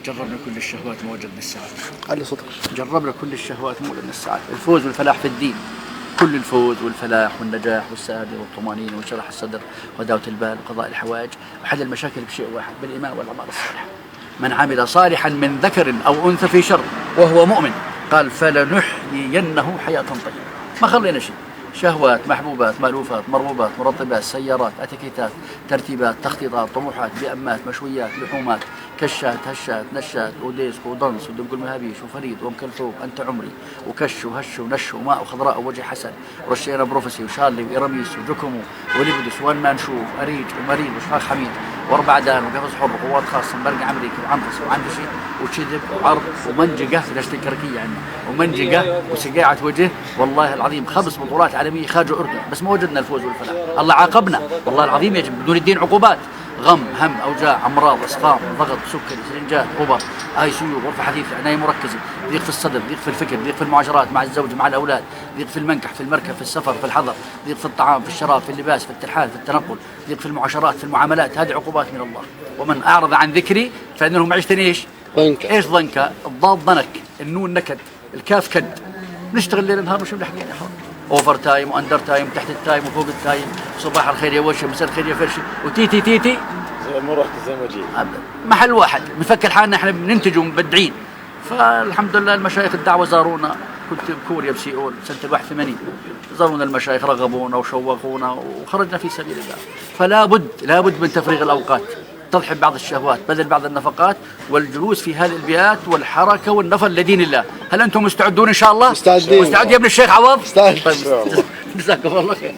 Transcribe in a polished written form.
جربنا كل الشهوات ما وجدنا السعادة. علي صدق. جربنا كل الشهوات ما وجدنا السعادة. الفوز والفلاح في الدين، كل الفوز والفلاح والنجاح والسعادة والطمأنينة وشرح الصدر وداوة البال وقضاء الحوائج وحل المشاكل بشيء واحد، بالإيمان والأعمال الصالحة. من عمل صالحا من ذكر أو أنثى في شر وهو مؤمن قال فلنحيينه حياة طيبة. ما خلينا شيء، شهوات، محبوبات، مألوفات، مرغوبات، مرطبات، سيارات، اتيكيتات، ترتيبات، تخطيطات، طموحات، بأمات، مشويات، لحومات، كشات، هشات، نشات، وديسك ودنس ودق المهابيش وفريد وام كلثوم، انت عمري، وكش وهش ونش وماء وخضراء ووجه حسن، ورشينا بروفسي وشارلي وإراميس وجوكومو وليبدس وان ما نشوف أريج ومريل وشفاخ حميد واربعدان وقفص حر وقوات خاصة برق أمريكي وعنقص وعنبشي وشذب وعرض ومنجقة في الاشتكركية عندنا ومنجقة وسقاعة وجه. والله العظيم 5 بطولات عالمية خارج الأردن بس ما وجدنا الفوز والفلاح. الله عاقبنا والله العظيم، يجب بدون الدين عقوبات، غم، هم، أوجاع، أمراض، إسقام، ضغط، سكري، سرنجات، غبر، ICU، غرفة حديثة، عناية مركزة، ضيق في الصدر، ضيق في الفكر، ضيق في المعاشرات مع الزوج مع الأولاد، ضيق في المنكح، في المركب، في السفر، في الحضر، ضيق في الطعام، في الشراب، في اللباس، في الترحال، في التنقل، ضيق في المعاشرات، في المعاملات. هذه عقوبات من الله. ومن أعرض عن ذكري فإنه معيشة إيش؟ ضنك. إيش ضنكة؟ الضاد ضنك، النون نكد، الكاف كد. نشتغل ليل نهار مش بنحكي يا حول. اوفر تايم واندر تايم وتحت التايم وفوق التايم، صباح الخير يا وش، مساء الخير يا فرشي، وتيتي تيتي زي ما رحت زي ما جيت محل واحد. بنفكر حالنا احنا بننتج ومبدعين. فالحمد لله المشايخ الدعوه زارونا، كنت بكوريا بسيول سنه 81، زارونا المشايخ رغبونا وشوقونا وخرجنا في سبيل الله. فلا بد من تفريغ الاوقات، تضحي بعض الشهوات، بذل بعض النفقات، والجلوس في هذه البيئات والحركه والنفل لدين الله. هل انتم مستعدون ان شاء الله؟ مستعدين. مستعد يا ابن الشيخ عوض؟ مستعد. طيب جزاكم الله خير.